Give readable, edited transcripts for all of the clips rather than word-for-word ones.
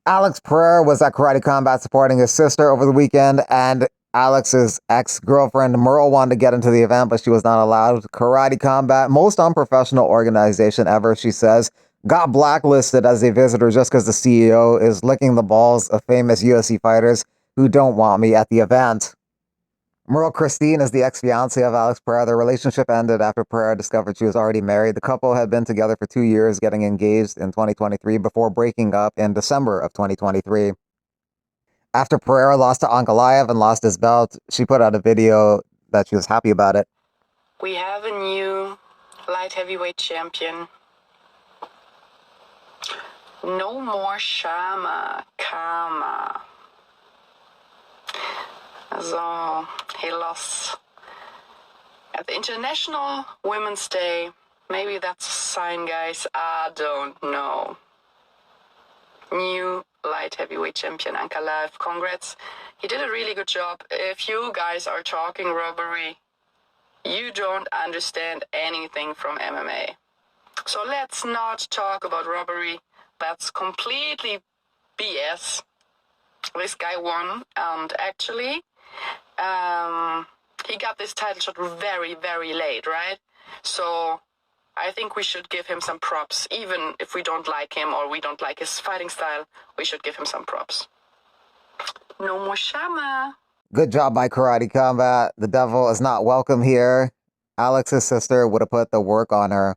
Alex Pereira was at Karate Combat supporting his sister over the weekend, and Alex's ex-girlfriend Merle wanted to get into the event, but she was not allowed. Karate Combat, most unprofessional organization ever, she says, got blacklisted as a visitor just because the CEO is licking the balls of famous UFC fighters who don't want me at the event. Merle Christine is the ex-fiancee of Alex Pereira. Their relationship ended after Pereira discovered she was already married. The couple had been together for 2 years, getting engaged in 2023 before breaking up in December of 2023. After Pereira lost to Ankalaev and lost his belt, she put out a video that she was happy about it. We have a new light heavyweight champion. No more Shama, Kama. So he lost at the International Women's Day. Maybe that's a sign, guys. I don't know. New light heavyweight champion Ankalaev. Congrats. He did a really good job. If you guys are talking robbery, you don't understand anything from MMA. So let's not talk about robbery. That's completely BS. This guy won, and actually, he got this title shot very, very late, right? So I think we should give him some props. Even if we don't like him or we don't like his fighting style, we should give him some props. No more Shama. Good job by Karate Combat. The devil is not welcome here. Alex's sister would have put the work on her.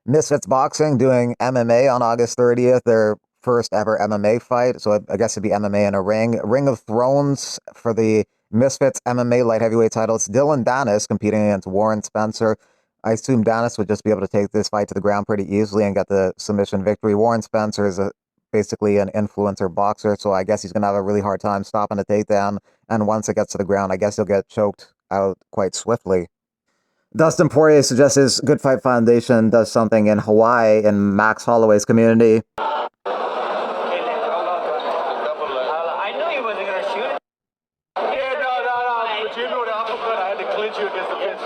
Misfits Boxing doing MMA on August 30th. Their first ever MMA fight. So I guess it'd be MMA in a ring. Ring of Thrones for the Misfits MMA light heavyweight title. It's Dylan Dennis competing against Warren Spencer. I assume Dennis would just be able to take this fight to the ground pretty easily and get the submission victory. Warren Spencer is basically an influencer boxer, so I guess he's going to have a really hard time stopping the takedown. And once it gets to the ground, I guess he'll get choked out quite swiftly. Dustin Poirier suggests his Good Fight Foundation does something in Hawaii in Max Holloway's community. I knew he wasn't going to shoot it. Yeah, no. But you knew the uppercut. I had to clinch you against the fence.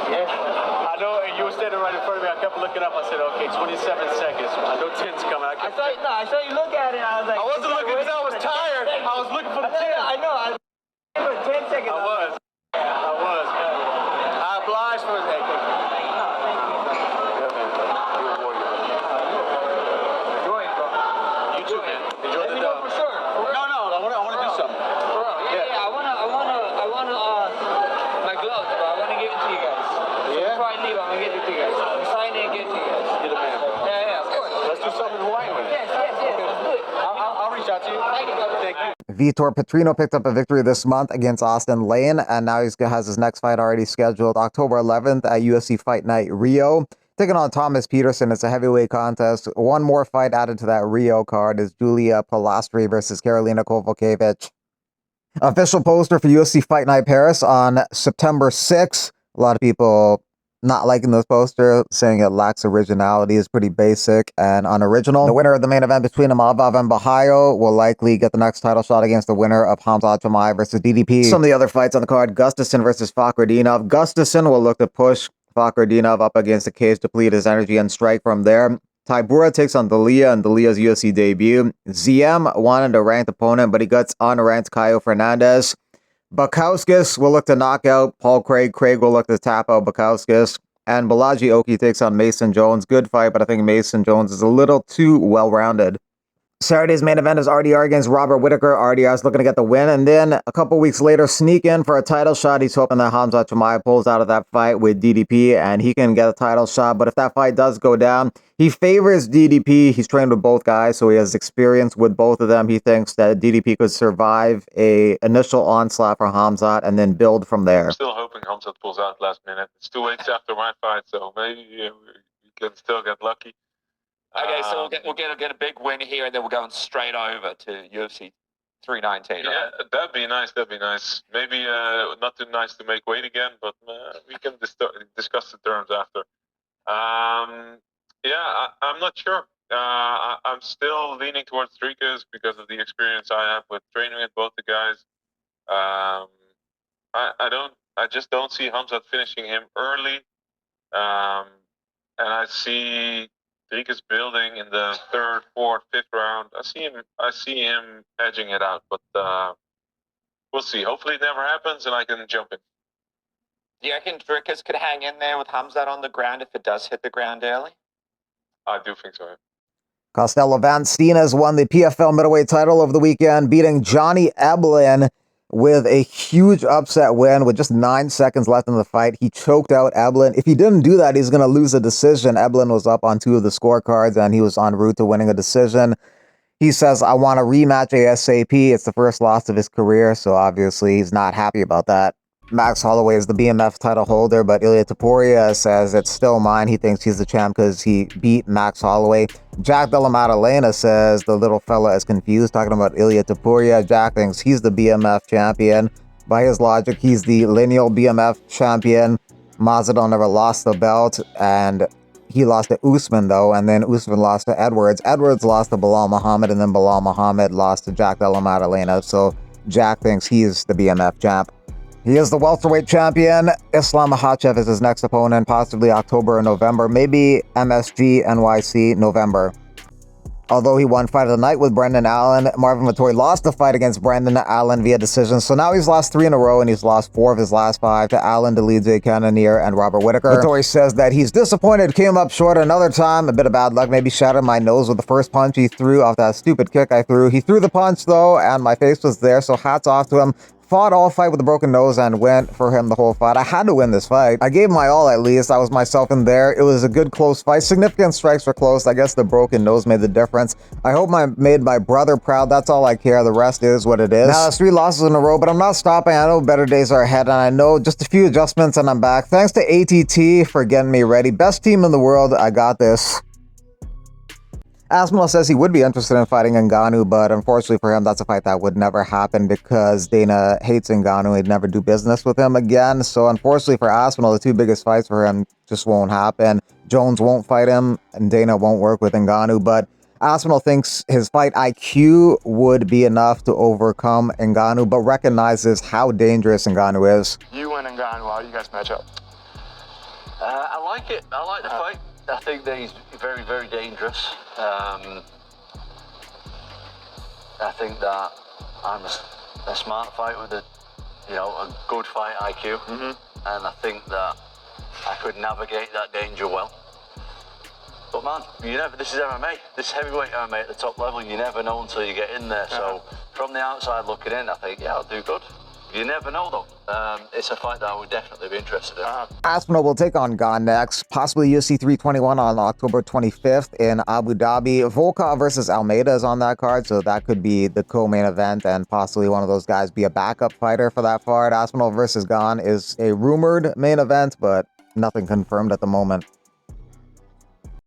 Yeah. I know, and you were standing right in front of me. I kept looking up. I said, okay, 27 seconds. I know 10's coming. I saw you look at it. I was like, I wasn't looking because I was tired. I was looking for the 10. I know. I was 10 seconds. I was. I obliged for that. Vitor Petrino picked up a victory this month against Austin Lane, and now he has his next fight already scheduled October 11th at UFC Fight Night Rio. Taking on Thomas Peterson. It's a heavyweight contest. One more fight added to that Rio card is Julia Pilastri versus Karolina Kowalkiewicz. Official poster for UFC Fight Night Paris on September 6th. A lot of people not liking this poster, saying it lacks originality, is pretty basic and unoriginal. The winner of the main event between Imavov and Bahayo will likely get the next title shot against the winner of Hamzat Chimaev versus DDP. Some of the other fights on the card, Gustafsson versus Fakhretdinov. Gustafsson will look to push Fakhretdinov up against the cage, deplete his energy, and strike from there. Tybura takes on Dalia in Dalia's UFC debut. ZM wanted a ranked opponent, but he gets unranked Caio Fernandez. Bukowskis will look to knock out Paul Craig. Craig will look to tap out Bukowskis. And Balaji Oki takes on Mason Jones. Good fight, but I think Mason Jones is a little too well-rounded. Saturday's main event is RDR against Robert Whitaker. RDR is looking to get the win. And then a couple weeks later, sneak in for a title shot. He's hoping that Hamzat Chimaev pulls out of that fight with DDP and he can get a title shot. But if that fight does go down, he favors DDP. He's trained with both guys, so he has experience with both of them. He thinks that DDP could survive a initial onslaught for Hamzat and then build from there. I'm still hoping Hamzat pulls out last minute. It's 2 weeks after my fight, so maybe we can still get lucky. Okay, so we'll get a big win here, and then we're going straight over to UFC 319. Yeah, right? That'd be nice. Maybe not too nice to make weight again, but we can discuss the terms after. Yeah, I'm not sure. I'm still leaning towards Trikas because of the experience I have with training with both the guys. I just don't see Hamzat finishing him early, and I see Rodriguez is building in the 3rd, 4th, 5th round. I see him edging it out, but we'll see. Hopefully it never happens and I can jump in. Do you reckon Drickers could hang in there with Hamzat on the ground if it does hit the ground early? I do think so. Costello Vancinas won the PFL middleweight title over the weekend, beating Johnny Eblen with a huge upset win with just 9 seconds left in the fight. He choked out Eblen. If he didn't do that, he's going to lose a decision. Eblen was up on 2 of the scorecards, and he was en route to winning a decision. He says, I want a rematch ASAP. It's the first loss of his career, so obviously he's not happy about that. Max Holloway is the BMF title holder, but Ilia Topuria says it's still mine. He thinks he's the champ because he beat Max Holloway. Jack Della Maddalena says the little fella is confused, talking about Ilia Topuria. Jack thinks he's the BMF champion. By his logic, he's the lineal BMF champion. Masvidal never lost the belt, and he lost to Usman, though, and then Usman lost to Edwards. Edwards lost to Bilal Muhammad, and then Bilal Muhammad lost to Jack Della Maddalena. So Jack thinks he's the BMF champ. He is the welterweight champion. Islam Makhachev is his next opponent, possibly October or November, maybe MSG NYC November. Although he won Fight of the Night with Brendan Allen, Marvin Vettori lost the fight against Brendan Allen via decision. So now he's lost 3 in a row, and he's lost 4 of his last 5 to Allen, Delidze, Cannonier, and Robert Whitaker. Vettori says that he's disappointed, came up short another time, a bit of bad luck, maybe shattered my nose with the first punch he threw off that stupid kick I threw. He threw the punch, though, and my face was there, so hats off to him. Fought all fight with a broken nose and went for him the whole fight. I had to win this fight. I gave my all, at least. I was myself in there. It was a good close fight. Significant strikes were close. I guess the broken nose made the difference. I hope I made my brother proud. That's all I care. The rest is what it is. Now, that's 3 losses in a row, but I'm not stopping. I know better days are ahead, and I know just a few adjustments and I'm back. Thanks to ATT for getting me ready. Best team in the world. I got this. Asal says he would be interested in fighting Enanu, but unfortunately for him, that's a fight that would never happen because Dana hates Enanu. He'd never do business with him again. So unfortunately for Asal, the 2 biggest fights for him just won't happen. Jones won't fight him, and Dana won't work with Enanu. But Asal thinks his fight IQ would be enough to overcome Enanu, but recognizes how dangerous Enanu is. You and Enanu, how you guys match up? I like it. I like the fight. I think that he's very, very dangerous. I think that I'm a smart fight with a good fight IQ, and I think that I could navigate that danger well. But man, this is MMA. This is heavyweight MMA at the top level. You never know until you get in there. So from the outside looking in, I think, yeah, I'll do good. You never know, though. It's a fight that I would definitely be interested in. Aspinall will take on Gon next, possibly UFC 321 on October 25th in Abu Dhabi. Volkov versus Almeida is on that card, so that could be the co-main event, and possibly one of those guys be a backup fighter for that fight. Aspinall versus Gon is a rumored main event, but nothing confirmed at the moment.